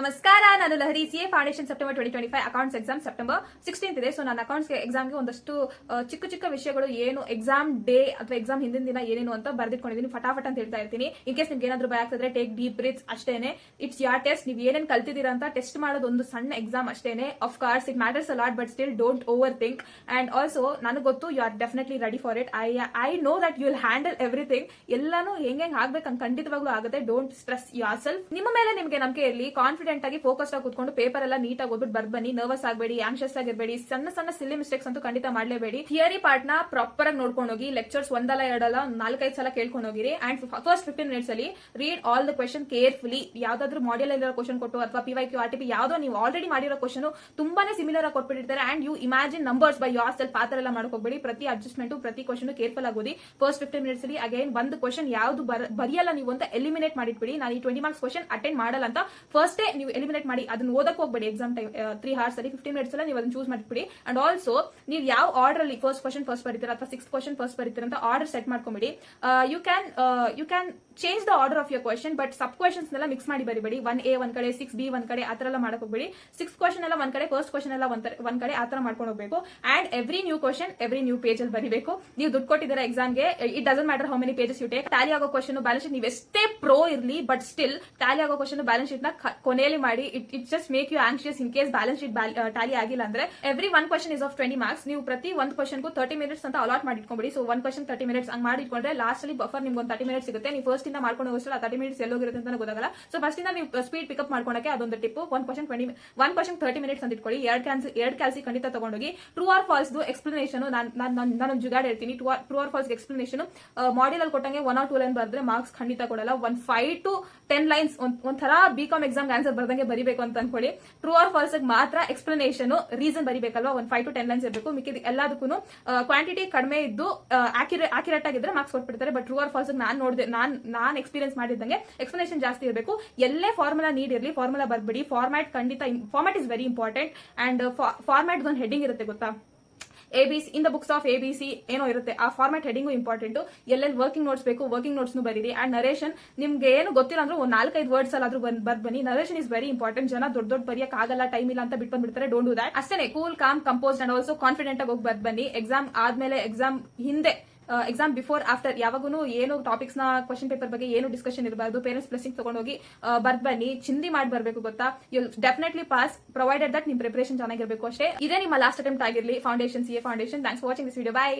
ನಮಸ್ಕಾರ, ನಾನು Lahari. CA foundation September 2025 accounts exam September 16 ಇದೆ. ಸೊ ನಾನು ಅಕೌಂಟ್ಸ್ ಎಕ್ಸಾಮ್ಗೆ ಒಂದಷ್ಟು ಚಿಕ್ಕ ಚಿಕ್ಕ ವಿಷಯಗಳು ಏನು ಎಕ್ಸಾಮ್ ಡೇ ಅಥವಾ ಎಕ್ಸಾಮ್ ಹಿಂದಿನ ದಿನ ಏನೇನು ಅಂತ ಬರ್ದಿಟ್ಕೊಂಡಿದ್ದೀನಿ. ಫಟಾಫಟ್ ಅಂತ ಹೇಳ್ತಾ ಇರ್ತೀನಿ. ಇನ್ ಕೇಸ್ ನಿಮ್ಗೆ ಏನಾದ್ರು ಭಯ ಆಗ್ತಿದ್ರೆ ಟೇಕ್ ಡೀಪ್ ಬ್ರೀತ್ಸ್ ಅಷ್ಟೇನೆ. ಇಟ್ಸ್ ಯಾರ್ ಟೆಸ್ಟ್. ನೀವು ಏನೇನು ಕಲ್ತಿದ್ದೀರಾ ಅಂತ ಟೆಸ್ಟ್ ಮಾಡೋದು ಒಂದು ಸಣ್ಣ ಎಕ್ಸಾಮ್ ಅಷ್ಟೇನೆ. Of course it matters a lot, but still don't overthink. And also ನನಗೆ ಗೊತ್ತು you are definitely ready for it. I know that you will handle everything. ಎಲ್ಲಾನು ಹೆಂಗೆ ಆಗ್ಬೇಕು ಅಂತ ಖಂಡಿತವಾಗ್ಲೂ ಆಗುತ್ತೆ. Don't stress yourself. ನಿಮ್ಮ ಮೇಲೆ ನಿಮಗೆ ನಂಬಿಕೆ ಇರಲಿ. ಕಾನ್ಫಿಡೆಂಟ್ ಆಗಿ ಫೋಕಸ್ ಆಗಿ ಕೂತ್ಕೊಂಡು ಪೇಪರ್ ಎಲ್ಲ ನೀಟಾಗಿ ಓದ್ಬಿಟ್ಟು ಬರ್ಬನ್ನಿ. ನರ್ವಸ್ ಆಗಬೇಡಿ, ಆಂಕ್ಷಿಯಸ್ ಆಗಿರಬೇಡಿ. ಸಣ್ಣ ಸಣ್ಣ ಸಿಲ್ಲಿ ಮಿಸ್ಟೇಕ್ಸ್ ಅಂತೂ ಖಂಡಿತ ಮಾಡಲೇಬೇಡಿ. ಥಿಯರಿ ಪಾರ್ಟ್ ನ ಪ್ರಾಪರ್ ಆಗಿ ನೋಡ್ಕೊಂಡು ಹೋಗಿ. ಲೆಕ್ಚರ್ಸ್ ಒಂದಲ್ಲ ಎರಡಲ್ಲ 4-5 ಸಲ ಕೇಳ್ಕೊಂಡು ಹೋಗಿರಿ. ಅಂಡ್ ಫಸ್ಟ್ 15 ಮಿನಿಟ್ಸ್ ಅಲ್ಲಿ read all the question carefully. ಯಾವ್ದಾದ್ರು ಮಾಡ್ಯೂಲ್ ಇರೋ ಕ್ವಶನ್ ಕೊಟ್ಟು ಅಥವಾ PYQ RTP ಯಾವ್ದೋ ನೀವು ಆಲ್ರೆಡಿ ಮಾಡಿರೋ ಕ್ವಶನ್ ತುಂಬಾನೇ ಸಿಮಿಲರ್ ಆಗಿ ಕೊಟ್ಬಿಟ್ಟಿರ್ತಾರೆ. And you imagine numbers by yourself. ಆ ತರ ಎಲ್ಲ ಮಾಡ್ಕೋಬೇಡಿ. ಪ್ರತಿ ಅಡ್ಜಸ್ಟ್ಮೆಂಟ್ ಪ್ರತಿ ಕ್ವಶನ್ ಕೇರ್ಫುಲ್ ಆಗಿ ಓದಿ. ಫಸ್ಟ್ 15 ಮಿನಿಟ್ಸ್ ಅಲ್ಲಿ ಅಗೇನ್ ಒಂದು ಕ್ವಶನ್ ಯಾವ್ದು ಬರೆಯಲ್ಲ ನೀವು ಅಂತ ಎಲಿಮಿನೇಟ್ ಮಾಡಿಟ್ಬಿಡಿ. ನಾನು ಈ 20 ಮಾರ್ಕ್ಸ್ ಕ್ವಶನ್ ಅಟೆಂಡ್ ಮಾಡಲ್ಲ ಅಂತ ಫಸ್ಟ್ ನೀವು ಎಲಿಮಿನೇಟ್ ಮಾಡಿ ಅದನ್ನ ಓದಕ್ಕೆ ಹೋಗ್ಬೇಡಿ. ಎಕ್ಸಾಮ್ ಟೈಮ್ 3 hours ಅಲ್ಲಿ 15 ಮಿನಿಟ್ಸ್ ಅಲ್ಲಿ ನೀವು ಅದನ್ನ ಚೂಸ್ ಮಾಡಿಬಿಡಿ. ಅಂಡ್ ಆಲ್ಸೋ ನೀವು ಯಾವ ಆರ್ಡರ್ ಅಲ್ಲಿ ಫಸ್ಟ್ ಕ್ವಶನ್ ಫಸ್ಟ್ ಬರೀತೀರಾ ಅಥವಾ 6th ಕ್ವಶನ್ ಫಸ್ಟ್ ಬರೀತೀರಾ ಅಂತ ಆರ್ಡರ್ ಸೆಟ್ ಮಾಡ್ಕೊಂಬಿಡಿ. You can change the order of your question, but sub questions ನೆಲ್ಲ ಮಿಕ್ಸ್ ಮಾಡಿ ಬರಿಬೇಡಿ. 1A ಒಂದ್ ಕಡೆ, 6B ಒಂದ್ ಕಡೆ, ಆತರ ಎಲ್ಲ ಮಾಡಕ್ ಹೋಗ್ಬೇಡಿ. 6th ಕ್ವಶನ್ ಎಲ್ಲ ಒಂದ್ ಕಡೆ, ಫಸ್ಟ್ ಕ್ವಶನ್ ಎಲ್ಲ ಒಂದ್ ಕಡೆ ಆತರ ಮಾಡ್ಕೊಂಡು ಹೋಗ್ಬೇಕು. And every new question every new page ಅಲ್ಲಿ ಬರೀಬೇಕು. ನೀವು ದುಡ್ಡು ಕೊಟ್ಟಿದ್ದೀರಾ ಎಕ್ಸಾಮ್ಗೆ, it doesn't matter how many pages you take. Tally ಆಗೋ ಕ್ವಶನ್ ಬ್ಯಾಲೆನ್ಸ್ ಶೀಟ್ ನೀವು ಎಷ್ಟೇ ಪ್ರೋ ಇರ್ಲಿ, ಬಟ್ ಸ್ಟಿಲ್ ಟ್ಯಾಲಿ ಆಗೋ ಕ್ವಶನ್ ಬ್ಯಾಲೆನ್ಸ್ ಶೀಟ್ ನ ಕೊನೆಯಲ್ಲಿ ಮಾಡಿ. It just make you anxious in case balance sheet tally ಆಗಿಲ್ಲ ಅಂದ್ರೆ. Every one question is of 20 marks. ನೀವು ಪ್ರತಿ ಒಂದು ಕ್ವಶನ್ಗೂ 30 ಮಿನಿಟ್ಸ್ ಅಂತ ಅಲಾಟ್ ಮಾಡಿ ಇಟ್ಕೊಂಬಿಡಿ. ಸೊ ಒನ್ ಕ್ವಶನ್ 30 ಮಿನಿಟ್ಸ್ ಹಂಗ್ ಮಾಡಿ ಇಟ್ಕೊಂಡ್ರೆ ಲಾಸ್ಟ್ ಅಲ್ಲಿ ಬಫರ್ ನಿಮ್ಗೆ ಒಂದು 30 ಮಿನಿಟ್ಸ್ ಸಿಗುತ್ತೆ. ನೀವು ಫಸ್ಟ್ ಇಂದ ಮಾಡ್ಕೊಂಡು ಹೋಗೋಷ್ಟಲ್ಲ 30 ಮಿನಿಟ್ಸ್ ಎಲ್ಲೋಗಿರುತ್ತೆ ಅಂತ ಗೊತ್ತಾಗಲ್ಲ. ಸೊ ಫಸ್ಟ್ ಇಂದ ನೀವು ಸ್ಪೀಡ್ ಪಿಕಪ್ ಮಾಡ್ಕೊಳಕ್ಕೆ ಅದೊಂದು ಟಿಪ್. ಒನ್ ಕ್ವಶನ್ 30 ಮಿನಿಟ್ಸ್ ಅಂತ ಇಟ್ಕೊಳ್ಳಿ. ಎರಡು ಕ್ಯಾಲ್ಸಿ ಖಂಡಿತ ತಗೊಂಡೋಗಿ. ಟ್ರೂ ಆರ್ ಫಾಲ್ಸ್ ಎಕ್ಸ್ಪ್ಲನೇಷನ್ ನಾನು ಜುಗಾಡ್ ಹೇಳ್ತೀನಿ. True or false explanation module ಅಲ್ಲಿ ಕೊಟ್ಟಂಗೆ 1 or 2 ಲೈನ್ ಬರೆದ್ರೆ ಮಾರ್ಕ್ಸ್ ಖಂಡಿತ ಕೊಡಲ್ಲ. 5 to 10 ಲೈನ್ಸ್ ಒಂಥರ BCom ಎಕ್ಸಾಮ್ ಆನ್ಸರ್ ಬರ್ದಂಗೆ ಬರಿಬೇಕು ಅಂತ ಅನ್ಕೊಳ್ಳಿ. ಟ್ರೂ ಆರ್ ಫಾಲ್ಸ್ ಮಾತ್ರ ಎಕ್ಸ್ಪ್ಲನೇಷನ್ ರೀಸನ್ ಬರಿಬೇಕಲ್ವಾ, 5 to 10 ಲೈನ್ಸ್ ಇರಬೇಕು. ಮಿಕ್ಕಿದ ಎಲ್ಲದಕ್ಕೂ ಕ್ವಾಂಟಿಟಿ ಕಡಿಮೆ ಇದ್ದು ಆಕ್ಯುರೇಟ್ ಆಗಿದ್ರೆ ಮಾರ್ಕ್ಸ್ ಕೊಟ್ಬಿಡ್ತಾರೆ. ಬಟ್ ಟ್ರೂ ಆರ್ ಫಾಲ್ಸ್ ನಾನು ನೋಡಿದೆ, ನಾನು ಎಕ್ಸ್ಪೀರಿಯನ್ಸ್ ಮಾಡಿದಂಗೆ ಎಕ್ಸ್ಪ್ಲನೇಷನ್ ಜಾಸ್ತಿ ಇರಬೇಕು. ಎಲ್ಲೇ ಫಾರ್ಮುಲಾ ನೀಡ್ ಇರಲಿ, ಫಾರ್ಮುಲಾ ಬರ್ಬಿಡಿ. Format is very important. And format ಒಂದು ಹೆಡ್ಡಿಂಗ್ ಇರುತ್ತೆ ಗೊತ್ತಾ, ABC in the books of ABC ಏನೋ ಇರುತ್ತೆ. ಆ ಫಾರ್ಮ್ಯಾಟ್ ಹೆಡಿಂಗು ಇಂಪಾರ್ಟೆಂಟ್. ಎಲ್ಲೆಲ್ಲಿ ವರ್ಕಿಂಗ್ ನೋಟ್ಸ್ ಬೇಕು ವರ್ಕಿಂಗ್ ನೋಟ್ಸ್ ಬರೀರಿ. ಅಂಡ್ ನರೇಷನ್ ನಿಮ್ಗೆ ಏನು ಗೊತ್ತಿಲ್ಲ ಅಂದ್ರೆ ಒಂದು 4-5 ವರ್ಡ್ಸ್ ಅಲ್ಲಾದ್ರೂ ಬನ್ನಿ. Narration is very important. ಜನ ದೊಡ್ಡ ಬರೆಯಕ್ ಆಗಲ್ಲ, ಟೈಮ್ ಇಲ್ಲ ಅಂತ ಬಿಟ್ಬಿಡ್ತಾರೆ. Don't do that. ಅಷ್ಟೇ cool calm composed and also confident ಆಗಿ ಹೋಗಿ ಬನ್ನಿ. ಎಕ್ಸಾಮ್ ಆದ್ಮೇಲೆ, ಎಕ್ಸಾಮ್ ಹಿಂದೆ, ಎಕ್ಸಾಮ್ ಬಿಫೋರ್ ಆಫ್ಟರ್ ಯಾವಾಗೂ ಏನು ಟಾಪಿಕ್ಸ್ ನ ಕ್ವಶನ್ ಪೇಪರ್ ಬಗ್ಗೆ ಏನು ಡಿಸ್ಕಷನ್ ಇರಬಾರ್ದು. ಪೇರೆಂಟ್ಸ್ ಬ್ಲೆಸ್ಸಿಂಗ್ ತಗೊಂಡೋಗಿ ಬನ್ನಿ. ಚಿಂದಿ ಮಾಡಿ ಬರ್ಬೇಕು ಗೊತ್ತಾ. You definitely pass provided that ನಿಮ್ ಪ್ರಿಪರೇಷನ್ ಚೆನ್ನಾಗಿರ್ಬೇಕು ಅಷ್ಟೇ. ಇದೇ ನಿಮ್ಮ ಲಾಸ್ಟ್ ಅಟೆಂಪ್ಟ್ ಆಗಿರಲಿ. Foundation CA foundation. Thanks for watching this video. By.